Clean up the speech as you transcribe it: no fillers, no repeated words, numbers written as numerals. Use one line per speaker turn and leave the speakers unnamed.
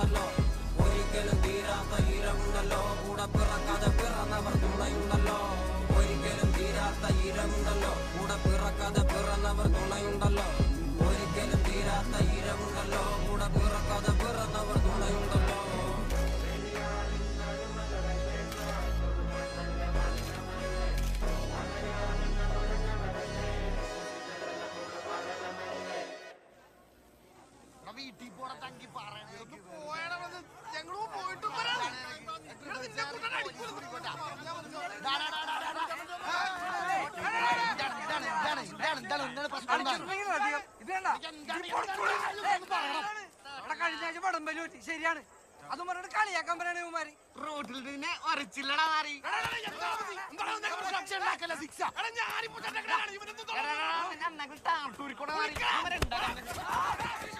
തീരമുണ്ടല്ലോ ഒരിക്കലും തീരാത്ത ഈരമുണ്ടല്ലോ കൂടെ പിറക്കാതെ പിറന്നവർ തുണയുണ്ടല്ലോ ഒരിക്കലും തീരാത്ത ഈരമുണ്ടല്ലോ കൂടെ പിറക്കാതെ പിറന്നവർ തുണയുണ്ടല്ലോ ഒരിക്കലും തീരാത്ത ഈരമുണ്ടല്ലോ കൂടെ പിറക്കാതെ പിറന്നവർ തുണയുണ്ടല്ലോ
വീട്ടിൽ പോണ തങ്കി പറയണത്
ഞങ്ങളും പോയിട്ട്
കഴിഞ്ഞാഴ്ച പടമ്പല് പറ്റി ശരിയാണ് അതും പറഞ്ഞിട്ട് കളിയാക്കാൻ പറയണേ ഇവന്മാര്
റോട്ടിൽ നിന്നെ ഒരച്ചില്ലടാ നാറി